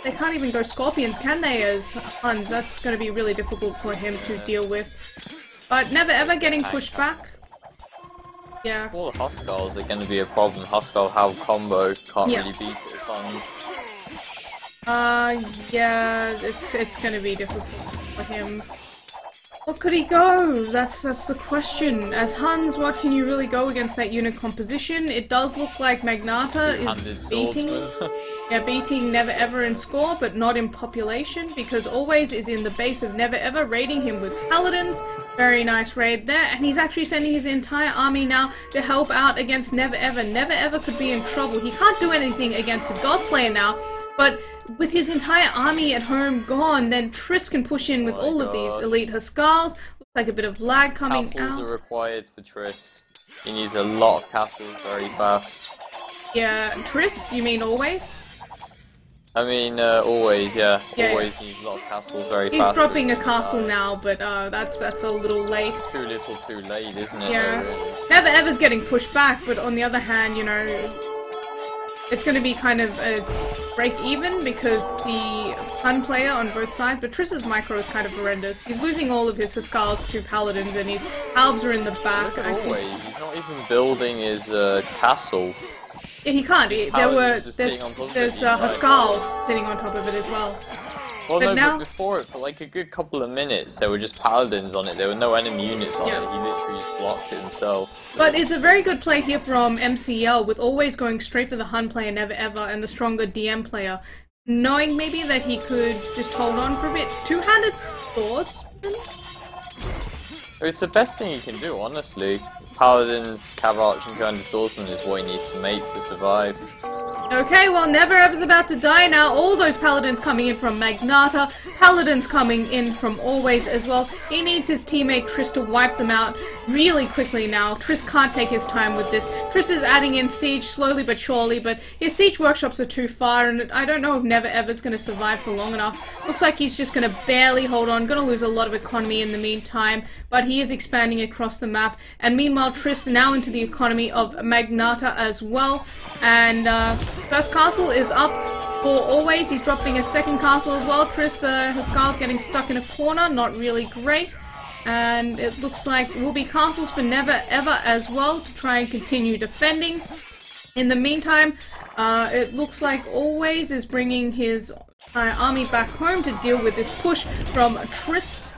they can't even go Scorpions, can they, as Huns? That's going to be really difficult for him to deal with. But Never Ever getting pushed back. Yeah. All the Huskarls are going to be a problem. Huskarl Halb combo can't really beat it as Huns. Yeah, it's going to be difficult for him. What could he go? That's the question. As Huns, what can you really go against that unit composition? It does look like Magnata is beating Never Ever in score, but not in population, because Always is in the base of Never Ever, raiding him with paladins. Very nice raid there, and he's actually sending his entire army now to help out against Never Ever. Never Ever could be in trouble. He can't do anything against a Goth player now, but with his entire army at home gone, then Triss can push in with all of these elite Huskarls. Looks like a bit of lag coming out. Castles are required for Triss. He needs a lot of castles very fast. Yeah, Triss, you mean Always? I mean, Always, yeah. Always needs a lot of castles very fast. He's dropping a castle now, but that's a little late. Too little too late, isn't it? Yeah. Really? Never Ever's getting pushed back, but on the other hand, you know, it's going to be kind of a break even, because the Hun player on both sides, but Triss's micro is kind of horrendous. He's losing all of his Huskarls to paladins, and his Halbs are in the back. Look at Always, he's not even building his castle. Yeah, he can't. There's Huskarls sitting on top of it as well. Well, but before it, for like a good couple of minutes, there were just paladins on it. There were no enemy units on it. He literally just blocked it himself. But it's a very good play here from MCL, with Always going straight for the Hun player Never Ever and the stronger DM player. knowing maybe that he could just hold on for a bit. Two-handed swords? It's the best thing you can do, honestly. Paladins, Cav-Arch, and Two-handed Swordsman is what he needs to make to survive. Okay, well, Never Ever's about to die now. All those Paladins coming in from Magnata. Paladins coming in from Always as well. He needs his teammate Triss to wipe them out really quickly now. Triss can't take his time with this. Triss is adding in Siege slowly but surely, but his Siege workshops are too far, and I don't know if Never Ever's going to survive for long enough. Looks like he's just going to barely hold on. Going to lose a lot of economy in the meantime, but he is expanding across the map. And meanwhile, Triss now into the economy of Magnata as well. And first castle is up for Always. He's dropping a second castle as well. Triss, Huskarl's getting stuck in a corner. Not really great. And it looks like will be castles for Never Ever as well to try and continue defending. In the meantime, it looks like Always is bringing his army back home to deal with this push from Triss.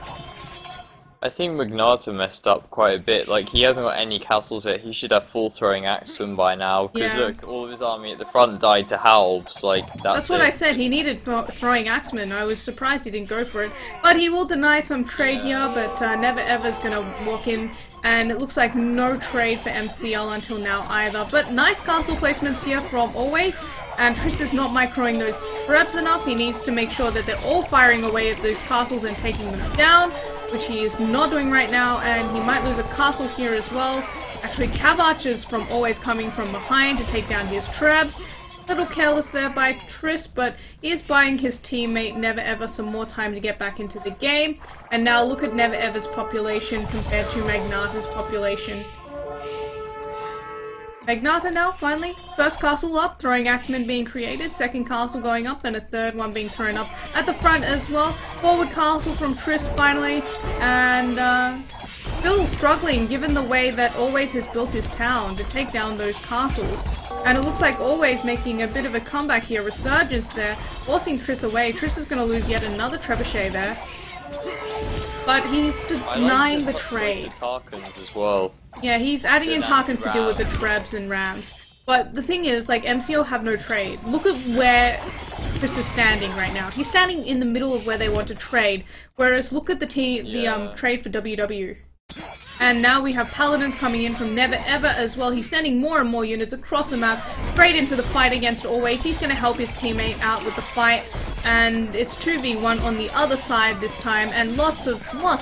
I think Magnata messed up quite a bit. Like, he hasn't got any castles yet. He should have full throwing axe to him by now. Because look, all of his army at the front died to halbs. Like, that's what I said. He needed throwing axemen. I was surprised he didn't go for it. But he will deny some trade here. But Never Ever's gonna walk in. And it looks like no trade for MCL until now either. But nice castle placements here from Always. And Triss is not microing those trebs enough. He needs to make sure that they're all firing away at those castles and taking them down, which he is not doing right now, and he might lose a castle here as well. Actually, Cav-Arch is from Always coming from behind to take down his trebs. A little careless there by Triss, but he is buying his teammate Never Ever some more time to get back into the game. And now look at Never Ever's population compared to Magnata's population. Magnata now, finally. First castle up, throwing axemen being created. Second castle going up, and a third one being thrown up at the front as well. Forward castle from Triss finally, and still struggling given the way that Always has built his town to take down those castles. And it looks like Always making a bit of a comeback here, resurgence there, forcing Triss away. Triss is going to lose yet another trebuchet there. But he's denying the trade. Tarkans as well. Yeah, he's adding in Tarkans to deal with the trebs and rams. But the thing is, like, MCO have no trade. Look at where Triss is standing right now. He's standing in the middle of where they want to trade. Whereas look at the trade for WW. And now we have Paladins coming in from Never Ever as well. He's sending more and more units across the map, straight into the fight against Always. He's going to help his teammate out with the fight. And it's 2v1 on the other side this time. And lots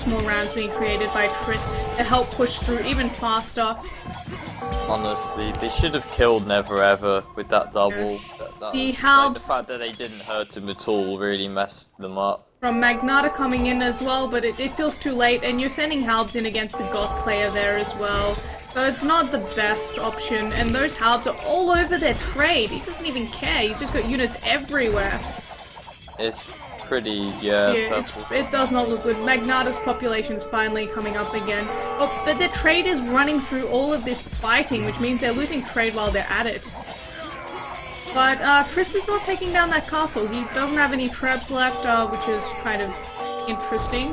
more rams being created by Triss to help push through even faster. Honestly, they should have killed Never Ever with that double. The halbs, the fact that they didn't hurt him at all really messed them up. From Magnata coming in as well, but it feels too late, and you're sending halbs in against the Goth player there as well. So it's not the best option, and those halbs are all over their trade. He doesn't even care, he's just got units everywhere. It's pretty, it does not look good. Magnata's population is finally coming up again. But their trade is running through all of this fighting, which means they're losing trade while they're at it. But Triss is not taking down that castle. He doesn't have any trebs left, which is kind of interesting.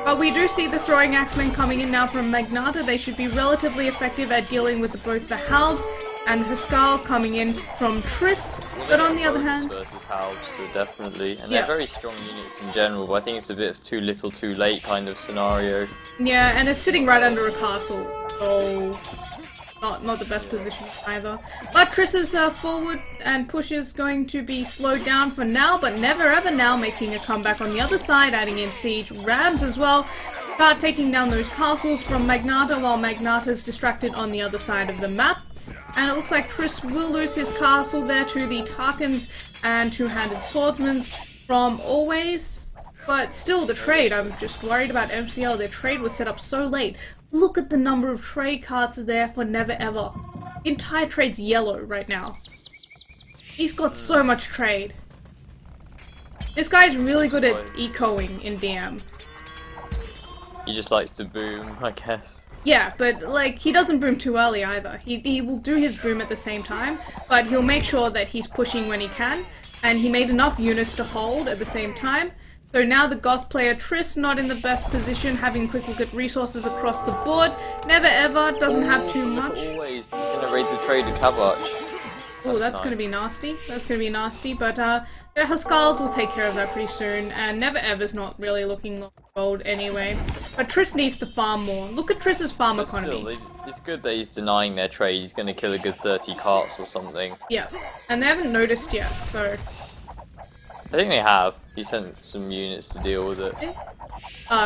But we do see the throwing axemen coming in now from Magnata. They should be relatively effective at dealing with both the halbs and Huskarls coming in from Triss. But on the other hand, versus halbs, so definitely, and they're very strong units in general. But I think it's a bit of too little, too late kind of scenario. Yeah, and it's sitting right under a castle. So not the best position either. But Triss's forward and push is going to be slowed down for now, but Never Ever now making a comeback on the other side, adding in siege rams as well. Start taking down those castles from Magnata while Magnata's distracted on the other side of the map. And it looks like Triss will lose his castle there to the Tarkans and two-handed swordsmen from Always. But still, the trade, I'm just worried about MCL. Their trade was set up so late. Look at the number of trade cards there for Never Ever. The entire trade's yellow right now. He's got so much trade. This guy's really good at ecoing in DM. He just likes to boom, I guess. Yeah, but like, he doesn't boom too early either. He will do his boom at the same time, but he'll make sure that he's pushing when he can, and he made enough units to hold at the same time. So now the Goth player Triss not in the best position, having a quick look at resources across the board. Never Ever doesn't have too much. Always, he's going to raid the trade with Cav-Arch. Oh, that's gonna be nasty. That's gonna be nasty, but yeah, Huskars will take care of that pretty soon, and Never Ever's not really looking gold anyway. But Triss needs to farm more. Look at Triss's farm economy. Still, it's good that he's denying their trade. He's gonna kill a good 30 carts or something. Yeah, and they haven't noticed yet, so... I think they have. He sent some units to deal with it.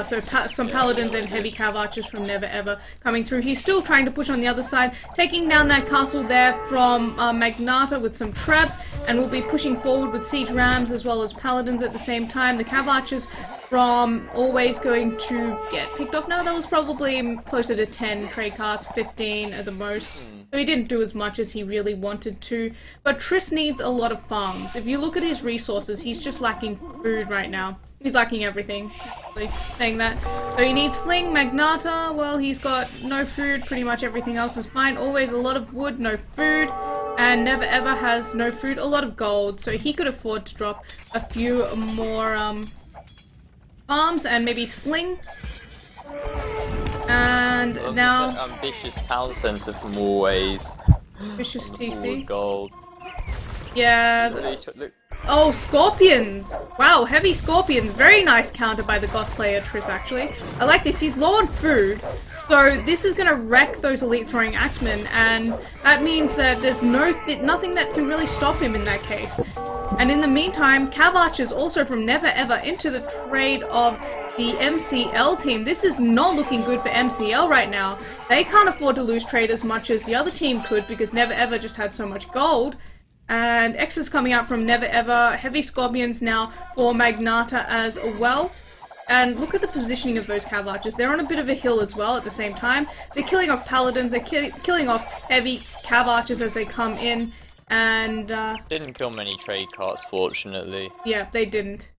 So some paladins and heavy cav archers from Never Ever coming through. He's still trying to push on the other side, taking down that castle there from Magnata with some traps, and will be pushing forward with siege rams as well as paladins at the same time. The cav archers from always going to get picked off. Now that was probably closer to 10 trade carts, 15 at the most. So he didn't do as much as he really wanted to. But Triss needs a lot of farms. If you look at his resources, he's just lacking food right now. He's lacking everything, actually, saying that. So he needs Sling, Magnata, well, he's got no food, pretty much everything else is fine. Always a lot of wood, no food. And Never Ever has no food, a lot of gold. So he could afford to drop a few more farms and maybe Sling. And well, now... ambitious town centre from always. Ambitious TC. Gold. Yeah. Look. Oh, Scorpions! Wow, heavy Scorpions. Very nice counter by the Goth player, Triss, actually. I like this. He's low on food, so this is going to wreck those elite throwing axemen, and that means that there's nothing that can really stop him in that case. And in the meantime, cav archers also from Never Ever into the trade of the MCL team. This is not looking good for MCL right now. They can't afford to lose trade as much as the other team could because Never Ever just had so much gold. And X is coming out from Never Ever. Heavy Scorpions now for Magnata as well. And look at the positioning of those cav archers. They're on a bit of a hill as well at the same time. They're killing off paladins. They're killing off heavy cav archers as they come in. And didn't kill many trade carts, fortunately. Yeah, they didn't.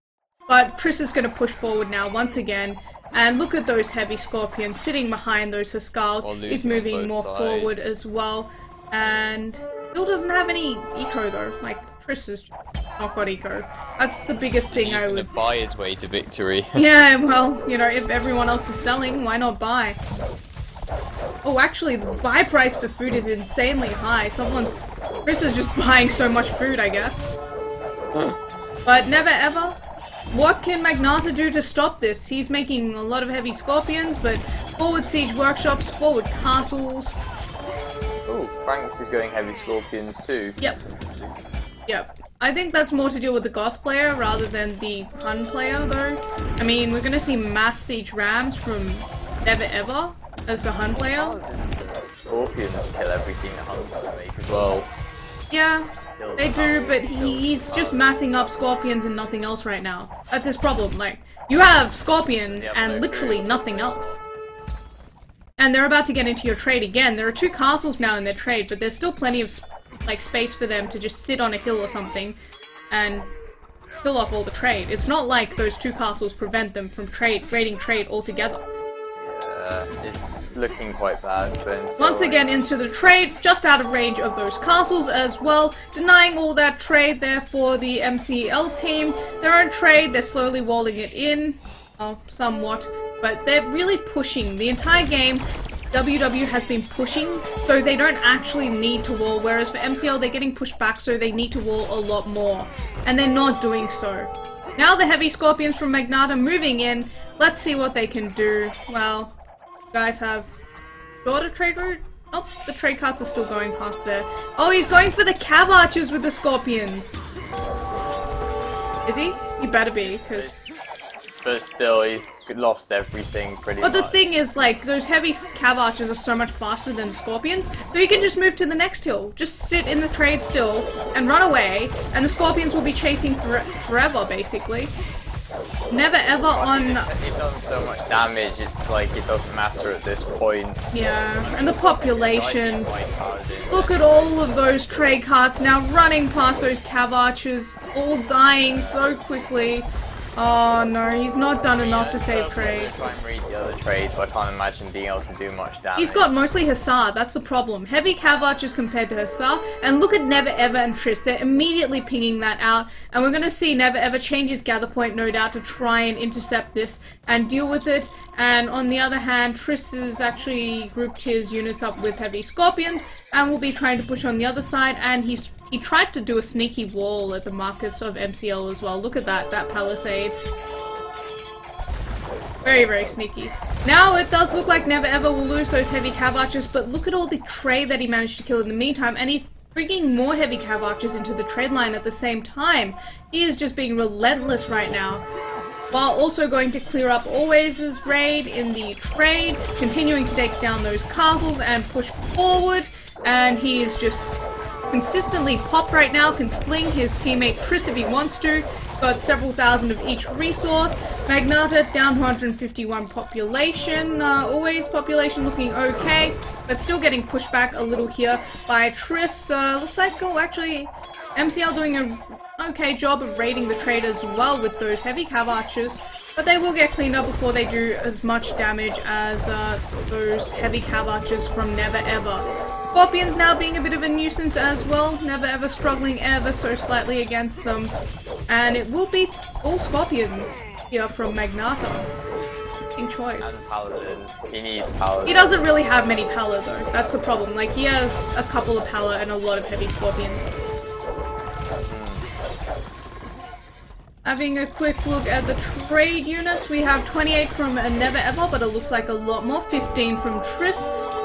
But Triss is going to push forward now once again. And look at those heavy Scorpions sitting behind those Huskars. He's moving more forward as well. And still doesn't have any eco though. Like, Triss has not got eco. That's the biggest thing I would... He's gonna buy his way to victory. Yeah, well, you know, if everyone else is selling, why not buy? Oh, actually, the buy price for food is insanely high. Triss is just buying so much food, I guess. But Never Ever, what can Magnata do to stop this? He's making a lot of heavy Scorpions, but forward siege workshops, forward castles. Oh, Franks is going heavy Scorpions too. Yep. Yep. I think that's more to do with the Goth player rather than the Hun player, though. I mean, we're gonna see mass siege rams from Never Ever as the Hun player. Scorpions kill everything the Huns can make as well. Yeah, they do, but he's just massing up Scorpions and nothing else right now. That's his problem. Like, you have Scorpions and literally nothing else. And they're about to get into your trade again. There are 2 castles now in their trade, but there's still plenty of like space for them to just sit on a hill or something and kill off all the trade. It's not like those 2 castles prevent them from raiding trade altogether. It's looking quite bad for him. Once again into the trade, just out of range of those castles as well, denying all that trade there for the MCL team. Their own trade, they're slowly walling it in, somewhat, but they're really pushing. The entire game, WW has been pushing, so they don't actually need to wall, whereas for MCL they're getting pushed back, so they need to wall a lot more, and they're not doing so. Now the heavy Scorpions from Magnata moving in. Let's see what they can do. Well, you guys have shorter trade route? Oh, the trade carts are still going past there. Oh, he's going for the cav archers with the Scorpions. Is he? He better be, because... But still, he's lost everything pretty much. But the thing is, like, those heavy cav archers are so much faster than Scorpions, so you can just move to the next hill. Just sit in the trade still, and run away, and the Scorpions will be chasing forever, basically. Never ever on... They've done so much damage, it's like, it doesn't matter at this point. Yeah, and the population... Look at all of those trade carts now running past those cav archers, all dying so quickly. Oh no, he's not done enough to save trade. Try and read the other trades, but I can't imagine being able to do much damage. He's got mostly Hussar, that's the problem. Heavy cav archers compared to Hussar, and look at Never Ever and Triss, they're immediately pinging that out, and we're gonna see Never Ever change his gather point, no doubt, to try and intercept this and deal with it, And on the other hand, Triss has actually grouped his units up with heavy scorpions and will be trying to push on the other side, and he tried to do a sneaky wall at the markets of MCL as well. Look at that palisade. Very, very sneaky. Now it does look like Never Ever will lose those heavy cav archers, but look at all the trade that he managed to kill in the meantime, and he's bringing more heavy cav archers into the trade line at the same time. He is just being relentless right now, while also going to clear up Always' raid in the trade, continuing to take down those castles and push forward, and he is just consistently popped right now, can sling his teammate Triss if he wants to, got several thousand of each resource. Magnata down to 151 population, Always population looking okay, but still getting pushed back a little here by Triss. Looks like, oh actually, MCL doing a okay job of raiding the trade as well with those heavy cav archers, but they will get cleaned up before they do as much damage as those heavy cav archers from Never Ever. Scorpions now being a bit of a nuisance as well, Never Ever struggling ever so slightly against them, and it will be all Scorpions here from Magnata. Interesting choice. And paladins. He needs paladins. He doesn't really have many pala though, that's the problem. Like, he has a couple of pala and a lot of heavy Scorpions. Having a quick look at the trade units, we have 28 from Never Ever, but it looks like a lot more. 15 from Triss.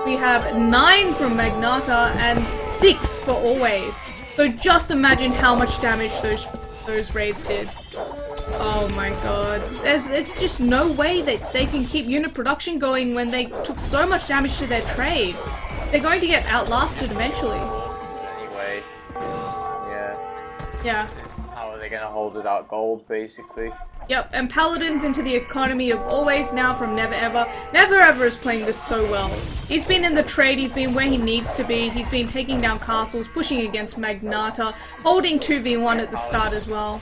We have 9 from Magnata and 6 for Always. So just imagine how much damage those raids did. Oh my god. It's just no way that they can keep unit production going when they took so much damage to their trade. They're going to get outlasted eventually. Anyway, yeah. How are they gonna hold without gold, basically? Yep, and Paladins into the economy of Always now from Never Ever. Never Ever is playing this so well. He's been in the trade, he's been where he needs to be, he's been taking down castles, pushing against Magnata, holding 2v1 at the start as well.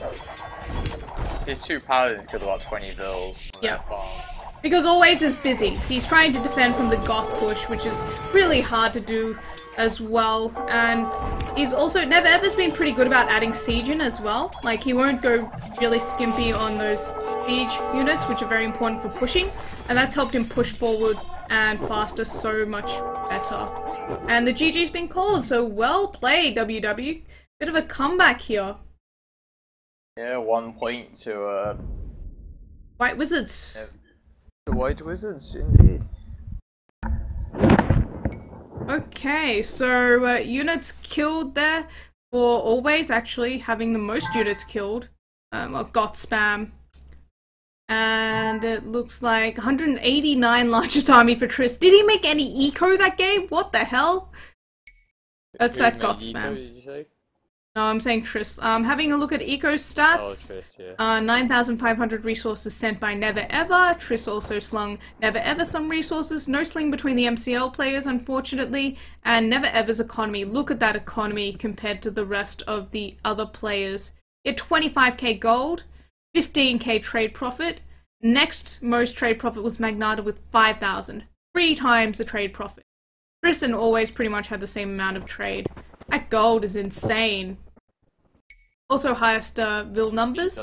His 2 paladins killed about 20 bills. Yep. Because Always is busy. He's trying to defend from the goth push, which is really hard to do as well. And he's also, Never Ever's been pretty good about adding siege in as well. Like, he won't go really skimpy on those siege units, which are very important for pushing. And that's helped him push forward and faster so much better. And the GG's been called, so well played, WW. Bit of a comeback here. Yeah, 1 point to White Wizards. Yeah. The White Wizards, indeed. Okay, so units killed there for Always, actually having the most units killed of Goth Spam. And it looks like 189 largest army for Triss. Did he make any eco that game? What the hell? That's that Goth Spam. Did you say? No, I'm saying Triss. Having a look at eco stats. Oh, Triss, yeah. 9,500 resources sent by Never Ever. Triss also slung Never Ever some resources. No sling between the MCL players, unfortunately. And Never Ever's economy. Look at that economy compared to the rest of the other players. At 25k gold, 15k trade profit. Next most trade profit was Magnata with 5,000. 3 times the trade profit. Triss and Always pretty much had the same amount of trade. That gold is insane. Also highest Vil numbers.